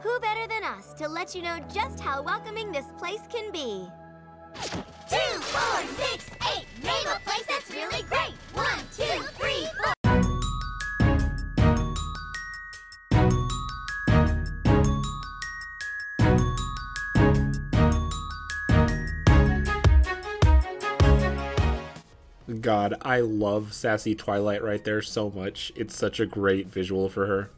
who better than us to let you know just how welcoming this place can be? 2, 4, 6, 8. Name a place that's really great. 1, 2, 3, 4. God, I love sassy Twilight right there so much. It's such a great visual for her.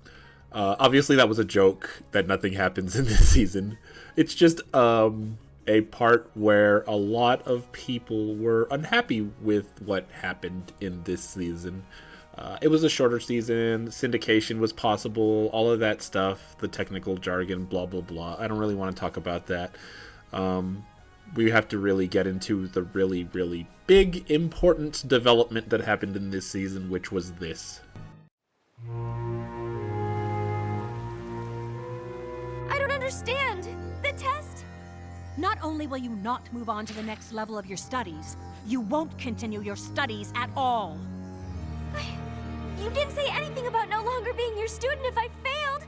Obviously, that was a joke that nothing happens in this season. It's just a part where a lot of people were unhappy with what happened in this season. It was a shorter season, syndication was possible, all of that stuff, the technical jargon, blah, blah, blah. I don't really want to talk about that. We have to really get into the really, really big, important development that happened in this season, which was this. I don't understand. The test? Not only will you not move on to the next level of your studies, you won't continue your studies at all. You didn't say anything about no longer being your student if I failed.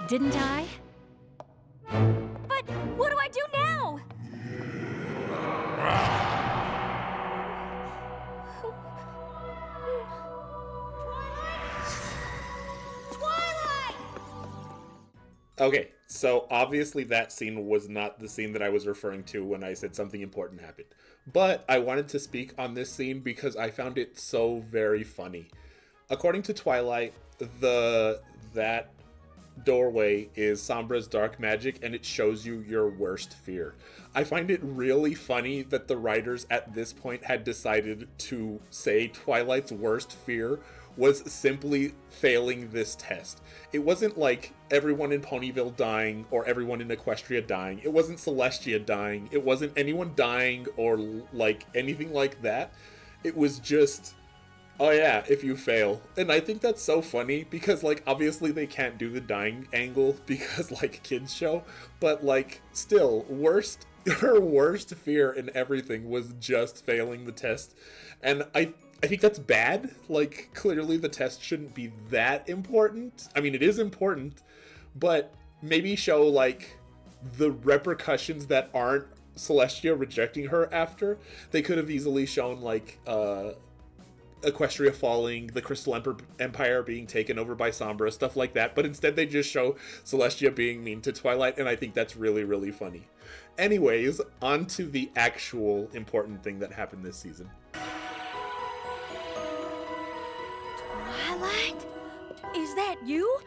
Didn't I? But what do I do now? Twilight! Okay, so obviously that scene was not the scene that I was referring to when I said something important happened. But I wanted to speak on this scene because I found it so very funny. According to Twilight, that doorway is Sombra's dark magic, and it shows you your worst fear. I find it really funny that the writers at this point had decided to say Twilight's worst fear was simply failing this test. It wasn't like everyone in Ponyville dying or everyone in Equestria dying. It wasn't Celestia dying. It wasn't anyone dying or like anything like that. It was just, oh yeah, if you fail. And I think that's so funny because, like, obviously they can't do the dying angle because, like, kids show. But, like, still, her worst fear in everything was just failing the test. And I think that's bad. Like, clearly the test shouldn't be that important. I mean, it is important, but maybe show, like, the repercussions that aren't Celestia rejecting her after. They could have easily shown, like, Equestria falling, the Crystal Empire being taken over by Sombra, stuff like that. But instead they just show Celestia being mean to Twilight, and I think that's really, really funny. Anyways, on to the actual important thing that happened this season. Twilight? Is that you?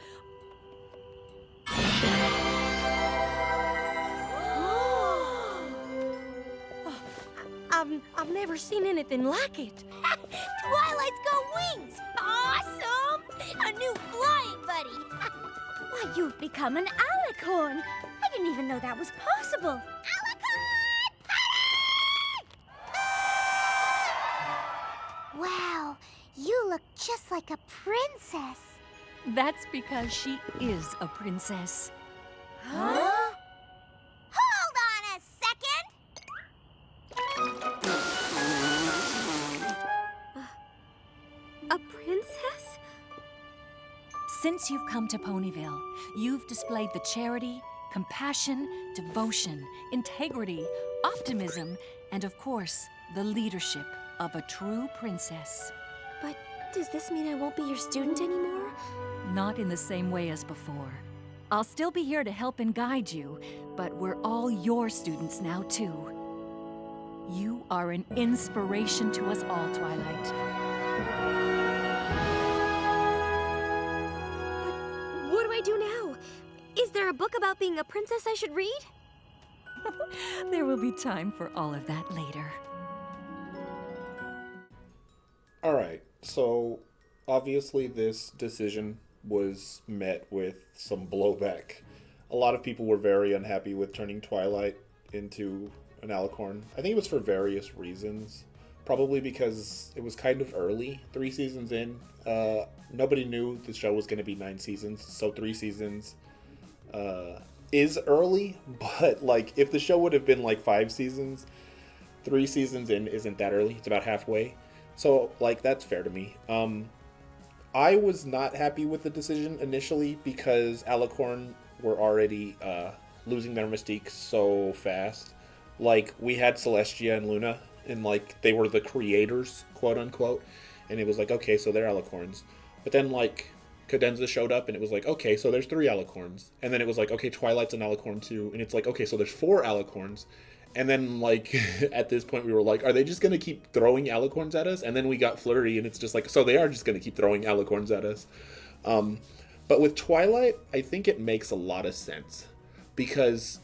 I've never seen anything like it. Twilight's got wings! Awesome! A new flying buddy! Why, you've become an Alicorn! I didn't even know that was possible. Alicorn! Wow, you look just like a princess. That's because she is a princess. Huh? Hold on a second! A princess? Since you've come to Ponyville, you've displayed the charity, compassion, devotion, integrity, optimism, and of course, the leadership of a true princess. But does this mean I won't be your student anymore? Not in the same way as before. I'll still be here to help and guide you, but we're all your students now, too. You are an inspiration to us all, Twilight. But what do I do now? Is there a book about being a princess I should read? There will be time for all of that later. Alright, so obviously this decision was met with some blowback. A lot of people were very unhappy with turning Twilight into an Alicorn. I think it was for various reasons. Probably because it was kind of early, 3 seasons in. Nobody knew the show was going to be 9 seasons, so 3 seasons is early, but like if the show would have been like 5 seasons, 3 seasons in isn't that early. It's about halfway. So like that's fair to me. I was not happy with the decision initially because Alicorn were already losing their mystique so fast. Like, we had Celestia and Luna, and, like, they were the creators, quote unquote, and it was like, okay, so they're Alicorns. But then, like, Cadenza showed up, and it was like, okay, so there's 3 Alicorns. And then it was like, okay, Twilight's an Alicorn too, and it's like, okay, so there's 4 Alicorns. And then, like, at this point, we were like, are they just going to keep throwing Alicorns at us? And then we got Flurry, and it's just like, so they are just going to keep throwing Alicorns at us. But with Twilight, I think it makes a lot of sense. Because,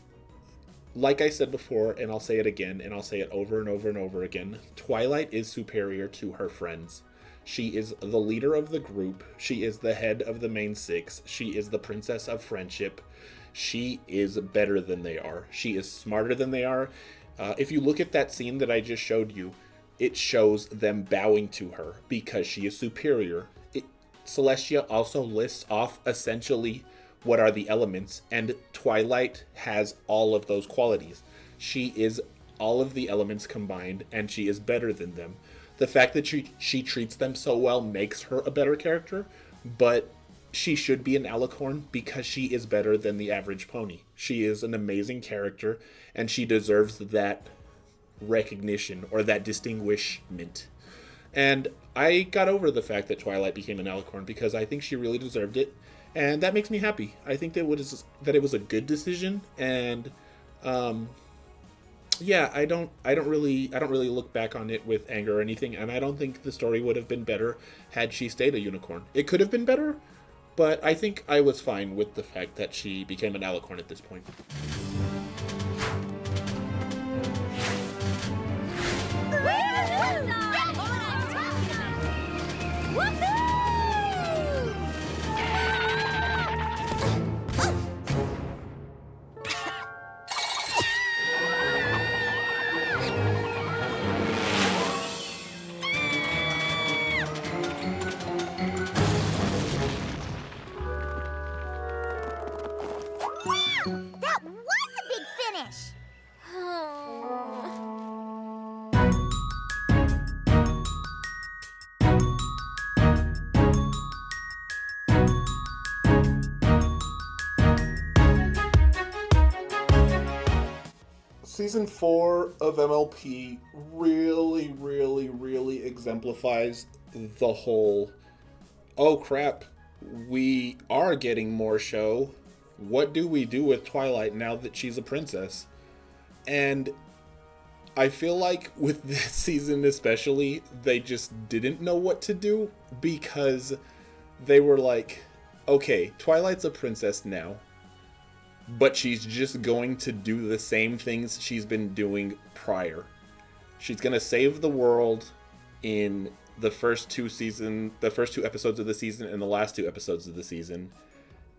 like I said before, and I'll say it again, and I'll say it over and over and over again, Twilight is superior to her friends. She is the leader of the group. She is the head of the main 6. She is the princess of friendship. She is better than they are. She is smarter than they are. If you look at that scene that I just showed you, it shows them bowing to her because she is superior. Celestia also lists off essentially what are the elements, and Twilight has all of those qualities. She is all of the elements combined, and she is better than them. The fact that she treats them so well makes her a better character, but she should be an Alicorn because she is better than the average pony. She is an amazing character, and she deserves that recognition or that distinguishment. And I got over the fact that Twilight became an Alicorn because I think she really deserved it, and that makes me happy. I think that it was a good decision, and yeah, I don't really look back on it with anger or anything, and I don't think the story would have been better had she stayed a unicorn. It could have been better, but I think I was fine with the fact that she became an Alicorn at this point. That was a big finish! Season 4 of MLP really exemplifies the whole, oh crap, we are getting more show. What do we do with Twilight now that she's a princess? And I feel like with this season especially, they just didn't know what to do because they were like, okay, Twilight's a princess now, but she's just going to do the same things she's been doing prior. She's going to save the world in the first 2 episodes of the season and the last 2 episodes of the season.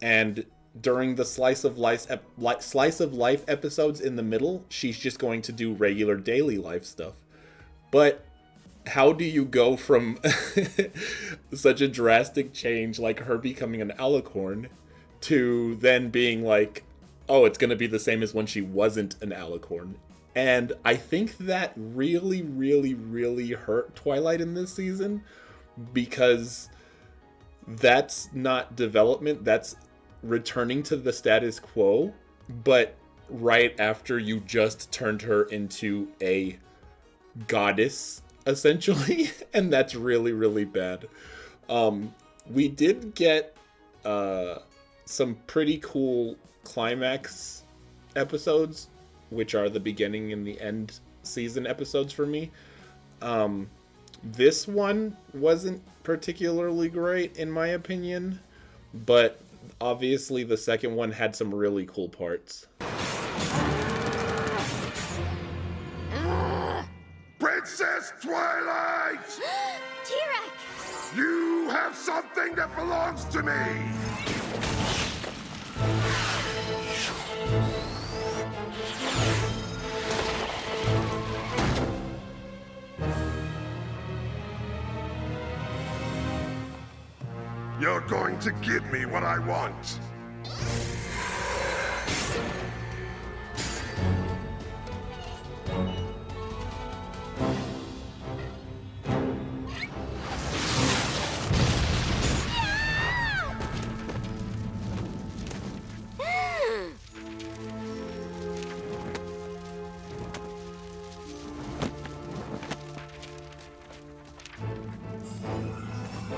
And during the slice of life episodes in the middle, she's just going to do regular daily life stuff. But how do you go from such a drastic change like her becoming an Alicorn to then being like, oh, it's going to be the same as when she wasn't an Alicorn? And I think that really hurt Twilight in this season, because that's not development, that's returning to the status quo, but right after you just turned her into a goddess, essentially, and that's really bad. We did get some pretty cool climax episodes, which are the beginning and the end season episodes for me. This one wasn't particularly great in my opinion, but obviously the second one had some really cool parts. Princess Twilight! T-Rex! You have something that belongs to me! You're going to give me what I want. Now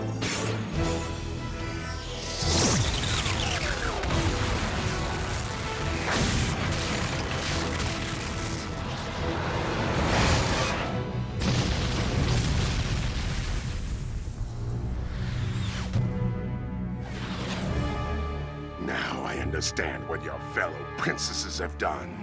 I understand what your fellow princesses have done.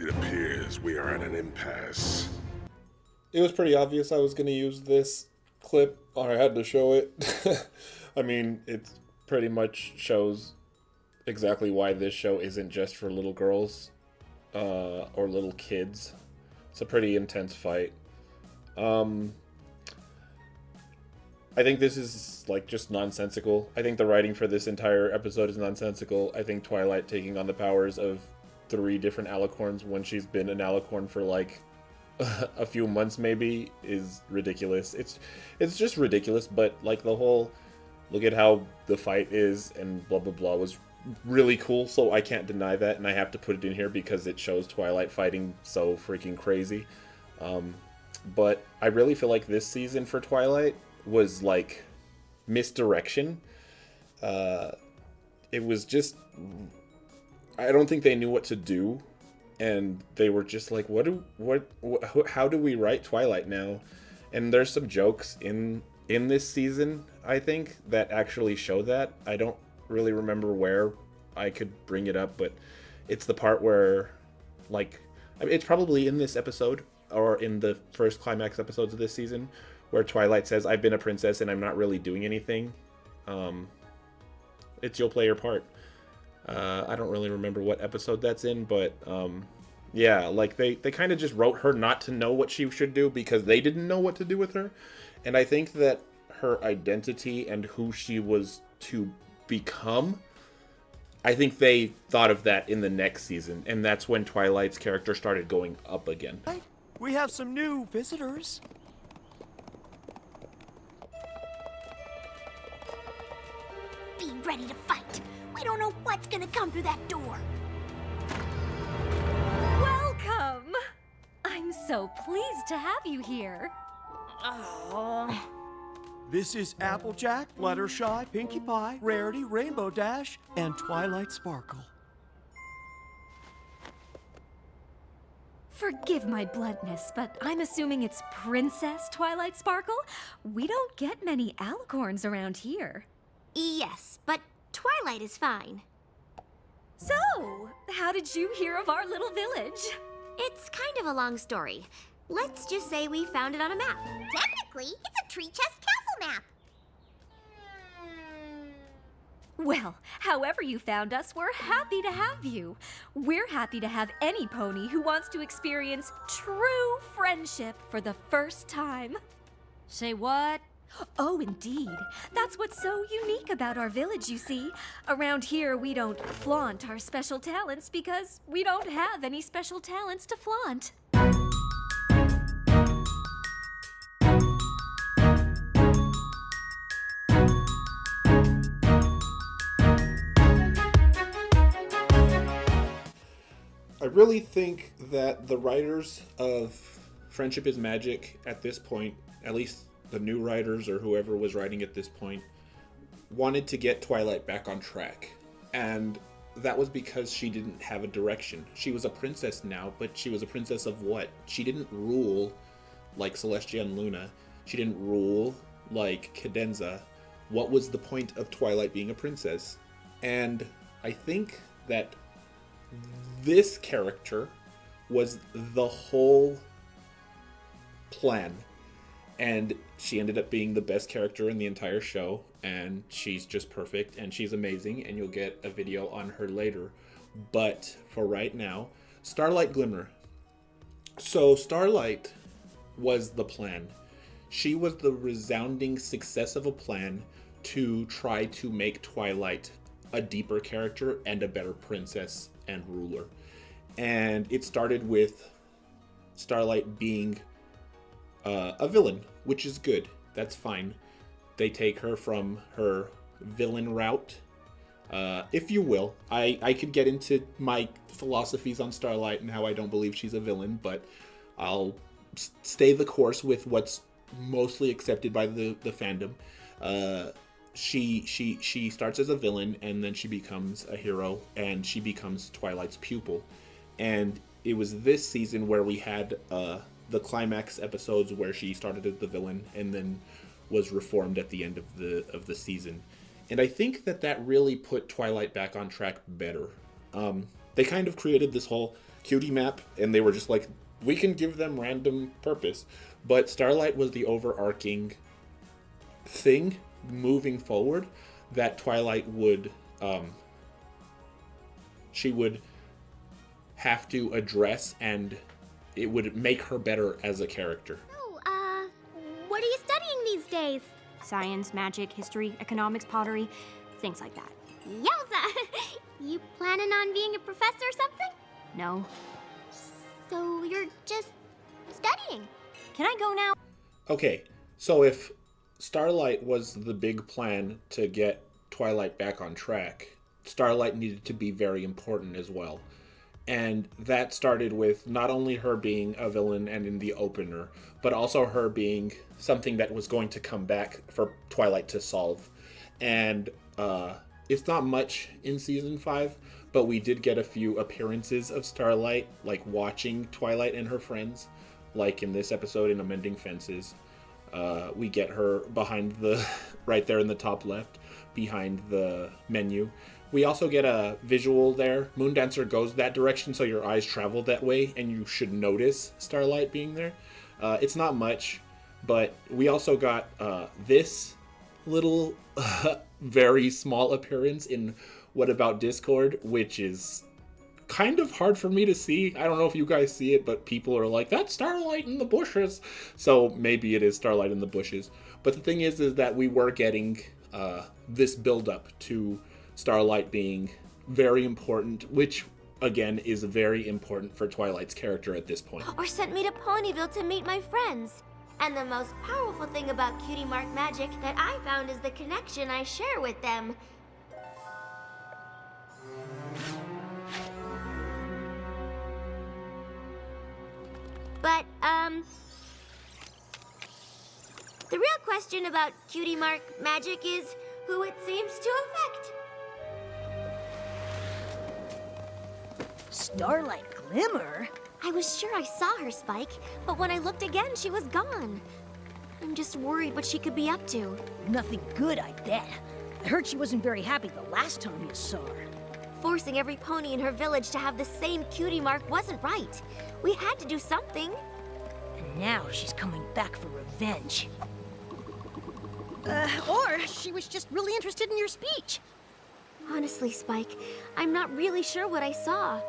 It appears we are at an impasse. It was pretty obvious I was going to use this clip, or I had to show it. I mean, it pretty much shows exactly why this show isn't just for little girls or little kids. It's a pretty intense fight. I think this is like just nonsensical. I think the writing for this entire episode is nonsensical. I think Twilight taking on the powers of 3 different Alicorns when she's been an Alicorn for like a few months maybe is ridiculous. It's just ridiculous, but like the whole look at how the fight is and blah blah blah was really cool, so I can't deny that, and I have to put it in here because it shows Twilight fighting so freaking crazy. But I really feel like this season for Twilight was like misdirection. It was just, I don't think they knew what to do, and they were just like, how do we write Twilight now? And there's some jokes in this season, I think, that actually show that. I don't really remember where I could bring it up, but it's the part where, like, I mean, it's probably in this episode or in the first climax episodes of this season, where Twilight says, "I've been a princess and I'm not really doing anything." It's "You'll play your part." I don't really remember what episode that's in, but yeah, like they kind of just wrote her not to know what she should do because they didn't know what to do with her. And I think that her identity and who she was to become, I think they thought of that in the next season, and that's when Twilight's character started going up again. We have some new visitors. Be ready to fight. We don't know what's gonna come through that door. Welcome! I'm so pleased to have you here. Oh. This is Applejack, Fluttershy, Pinkie Pie, Rarity, Rainbow Dash, and Twilight Sparkle. Forgive my bluntness, but I'm assuming it's Princess Twilight Sparkle? We don't get many Alicorns around here. Yes, but Twilight is fine. So, how did you hear of our little village? It's kind of a long story. Let's just say we found it on a map. Technically, it's a tree chest castle map. Well, however you found us, we're happy to have you. We're happy to have any pony who wants to experience true friendship for the first time. Say what? Oh, indeed. That's what's so unique about our village, you see. Around here, we don't flaunt our special talents because we don't have any special talents to flaunt. I really think that the writers of Friendship is Magic at this point, at least the new writers or whoever was writing at this point, wanted to get Twilight back on track. And that was because she didn't have a direction. She was a princess now, but she was a princess of what? She didn't rule like Celestia and Luna. She didn't rule like Cadenza. What was the point of Twilight being a princess? And I think that this character was the whole plan. And she ended up being the best character in the entire show. And she's just perfect. And she's amazing. And you'll get a video on her later. But for right now, Starlight Glimmer. So Starlight was the plan. She was the resounding success of a plan to try to make Twilight a deeper character and a better princess and ruler. And it started with Starlight being a villain, which is good. That's fine. They take her from her villain route, if you will. I could get into my philosophies on Starlight and how I don't believe she's a villain, but I'll stay the course with what's mostly accepted by the fandom. She starts as a villain, and then she becomes a hero, and she becomes Twilight's pupil. And it was this season where we had the climax episodes where she started as the villain and then was reformed at the end of the season. And I think that really put Twilight back on track better. They kind of created this whole cutie map, and they were just like, we can give them random purpose. But Starlight was the overarching thing moving forward that Twilight would she would have to address, and it would make her better as a character. Oh, what are you studying these days? Science, magic, history, economics, pottery, things like that. Yowza! You planning on being a professor or something? No. So you're just studying? Can I go now? Okay, so if Starlight was the big plan to get Twilight back on track, Starlight needed to be very important as well. And that started with not only her being a villain and in the opener, but also her being something that was going to come back for Twilight to solve. And it's not much in season 5, but we did get a few appearances of Starlight, like watching Twilight and her friends, like in this episode in Amending Fences. We get her behind right there in the top left, behind the menu. We also get a visual there. Moondancer goes that direction, so your eyes travel that way, and you should notice Starlight being there. It's not much, but we also got this little very small appearance in What About Discord, which is kind of hard for me to see. I don't know if you guys see it, but people are like, that's Starlight in the bushes. So maybe it is Starlight in the bushes. But the thing is that we were getting this build-up to Starlight being very important, which, again, is very important for Twilight's character at this point. Or sent me to Ponyville to meet my friends. And the most powerful thing about Cutie Mark magic that I found is the connection I share with them. But, the real question about Cutie Mark magic is who it seems to affect. Starlight Glimmer? I was sure I saw her, Spike, but when I looked again, she was gone. I'm just worried what she could be up to. Nothing good, I bet. I heard she wasn't very happy the last time you saw her. Forcing every pony in her village to have the same cutie mark wasn't right. We had to do something. And now she's coming back for revenge. Or she was just really interested in your speech. Honestly, Spike, I'm not really sure what I saw.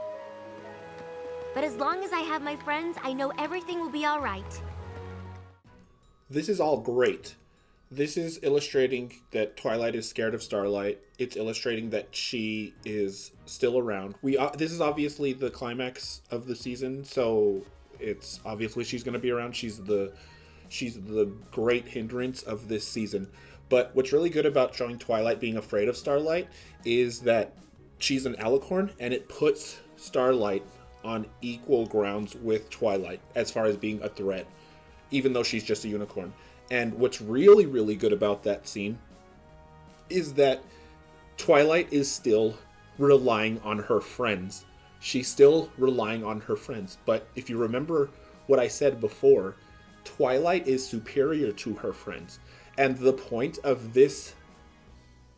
But as long as I have my friends, I know everything will be all right. This is all great. This is illustrating that Twilight is scared of Starlight. It's illustrating that she is still around. This is obviously the climax of the season, so it's obviously she's going to be around. She's the great hindrance of this season. But what's really good about showing Twilight being afraid of Starlight is that she's an Alicorn, and it puts Starlight on equal grounds with Twilight as far as being a threat, even though she's just a unicorn. And what's really, really good about that scene is that Twilight is still relying on her friends. She's still relying on her friends. But if you remember what I said before, Twilight is superior to her friends. And the point of this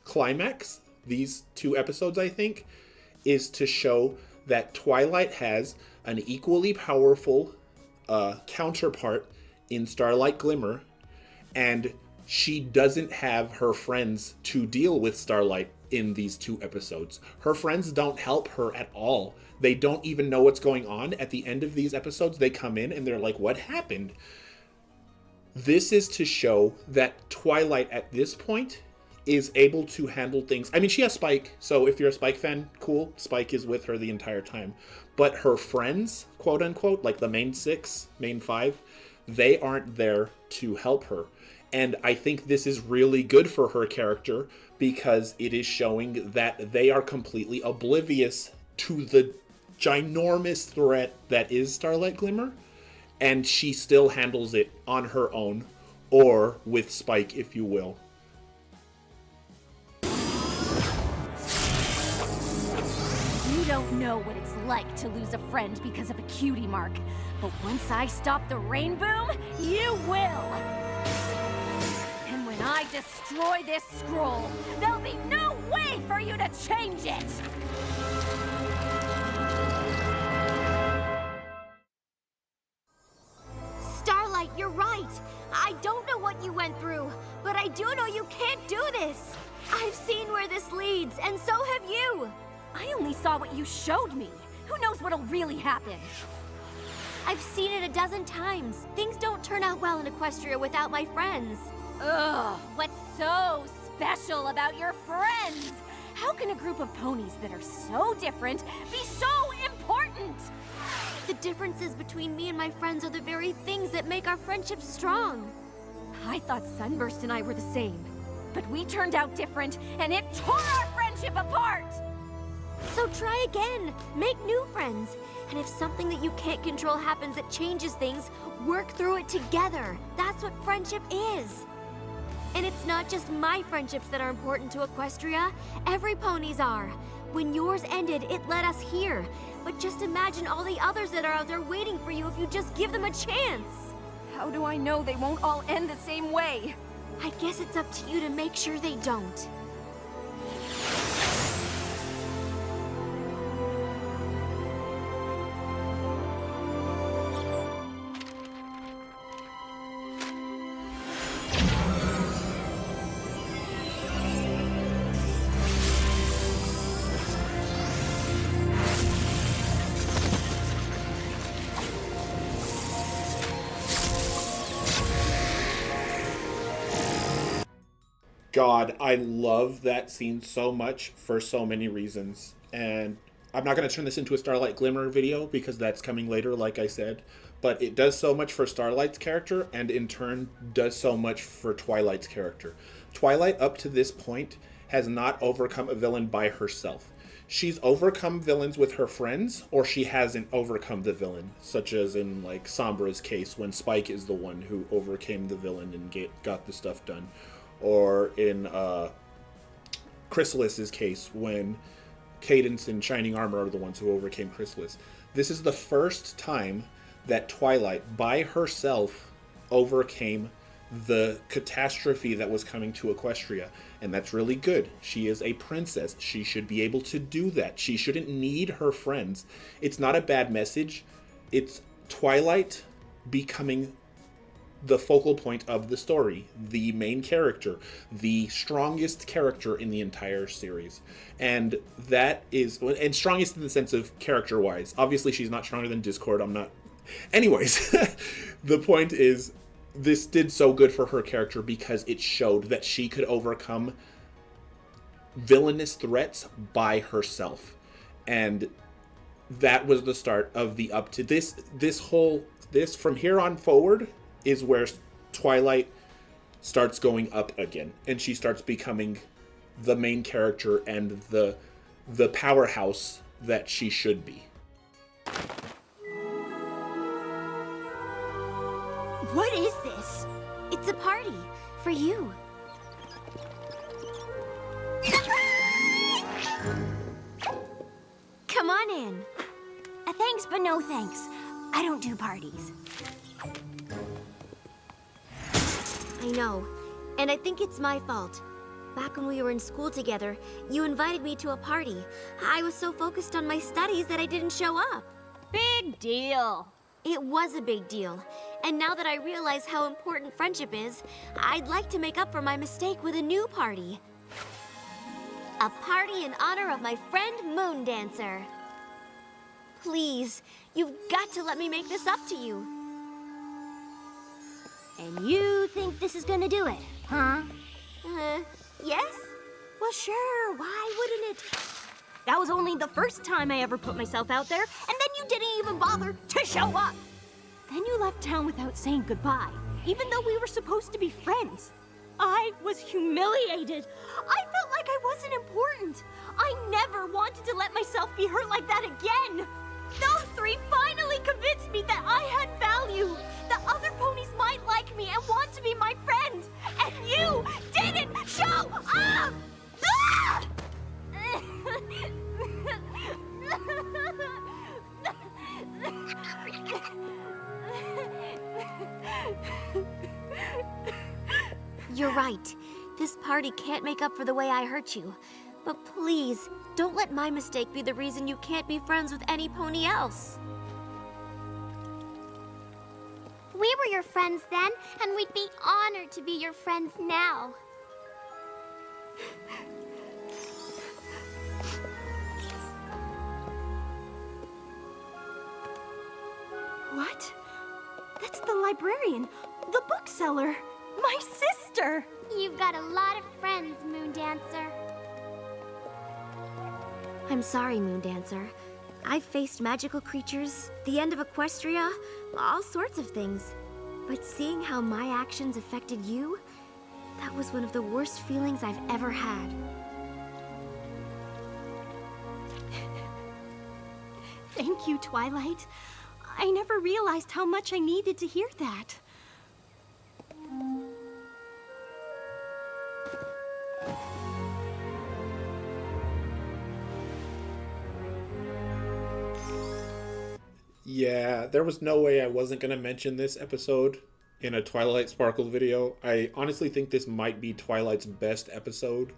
climax, these 2 episodes, I think, is to show that Twilight has an equally powerful counterpart in Starlight Glimmer, and she doesn't have her friends to deal with Starlight in these 2 episodes. Her friends don't help her at all. They don't even know what's going on. At the end of these episodes, they come in and they're like, what happened? This is to show that Twilight at this point is able to handle things. I mean, she has Spike, so if you're a Spike fan, cool. Spike is with her the entire time. But her friends, quote unquote, like the main 6, main 5, they aren't there to help her. And I think this is really good for her character because it is showing that they are completely oblivious to the ginormous threat that is Starlight Glimmer, and she still handles it on her own, or with Spike, if you will. You don't know what it's like to lose a friend because of a cutie mark. But once I stop the rain boom, you will! And when I destroy this scroll, there'll be no way for you to change it! Starlight, you're right. I don't know what you went through, but I do know you can't do this. I've seen where this leads, and so have you. I only saw what you showed me. Who knows what'll really happen? I've seen it a dozen times. Things don't turn out well in Equestria without my friends. Ugh, what's so special about your friends? How can a group of ponies that are so different be so important? The differences between me and my friends are the very things that make our friendship strong. I thought Sunburst and I were the same, but we turned out different, and it tore our friendship apart! So try again. Make new friends. And if something that you can't control happens that changes things, work through it together. That's what friendship is. And it's not just my friendships that are important to Equestria. Every pony's are. When yours ended, it led us here. But just imagine all the others that are out there waiting for you if you just give them a chance. How do I know they won't all end the same way? I guess it's up to you to make sure they don't. God, I love that scene so much for so many reasons. And I'm not going to turn this into a Starlight Glimmer video because that's coming later, like I said. But it does so much for Starlight's character and in turn does so much for Twilight's character. Twilight, up to this point, has not overcome a villain by herself. She's overcome villains with her friends, or she hasn't overcome the villain, such as in like Sombra's case when Spike is the one who overcame the villain and got the stuff done. Or in Chrysalis's case, when Cadence and Shining Armor are the ones who overcame Chrysalis. This is the first time that Twilight, by herself, overcame the catastrophe that was coming to Equestria. And that's really good. She is a princess. She should be able to do that. She shouldn't need her friends. It's not a bad message. It's Twilight becoming the focal point of the story, the main character, the strongest character in the entire series. And that is, and strongest in the sense of character-wise. Obviously, she's not stronger than Discord. I'm not. Anyways, the point is, this did so good for her character because it showed that she could overcome villainous threats by herself. And that was the start of the up to this from here on forward is where Twilight starts going up again, and she starts becoming the main character and the powerhouse that she should be. What is this? It's a party for you. on in. Thanks, but no thanks. I don't do parties. I know, and I think it's my fault. Back when we were in school together, you invited me to a party. I was so focused on my studies that I didn't show up. Big deal. It was a big deal. And now that I realize how important friendship is, I'd like to make up for my mistake with a new party. A party in honor of my friend Moondancer. Please, you've got to let me make this up to you. And you think this is gonna do it, huh? Yes? Well, sure, why wouldn't it? That was only the first time I ever put myself out there, and then you didn't even bother to show up. Then you left town without saying goodbye, even though we were supposed to be friends. I was humiliated. I felt like I wasn't important. I never wanted to let myself be hurt like that again. Those three finally convinced me that I had value, that other ponies might like me and want to be my friend. And you didn't show up! Ah! You're right. This party can't make up for the way I hurt you. But please, don't let my mistake be the reason you can't be friends with any pony else. We were your friends then, and we'd be honored to be your friends now. What? That's the librarian, the bookseller, my sister. You've got a lot of friends, Moondancer. I'm sorry, Moondancer. I've faced magical creatures, the end of Equestria, all sorts of things. But seeing how my actions affected you, that was one of the worst feelings I've ever had. Thank you, Twilight. I never realized how much I needed to hear that. Yeah, there was no way I wasn't going to mention this episode in a Twilight Sparkle video. I honestly think this might be Twilight's best episode.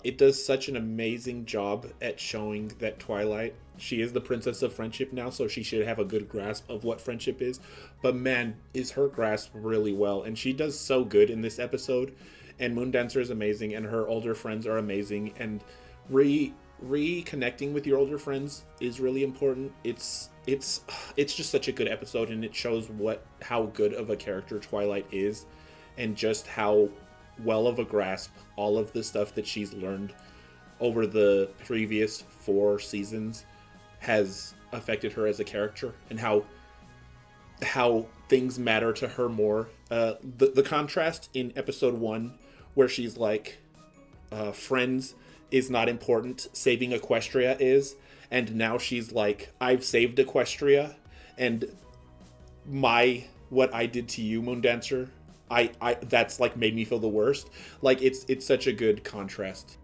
It does such an amazing job at showing that Twilight, she is the princess of friendship now, so she should have a good grasp of what friendship is. But man, is her grasp really well, and she does so good in this episode. And Moondancer is amazing, and her older friends are amazing, and reconnecting with your older friends is really important. It's just such a good episode, and it shows how good of a character Twilight is, and just how well of a grasp all of the stuff that she's learned over the previous 4 seasons has affected her as a character, and how things matter to her more. The contrast in episode 1 where she's like, friends is not important, saving Equestria is, and now she's like, I've saved Equestria, and what I did to you, Moondancer, I that's like made me feel the worst. Like it's such a good contrast.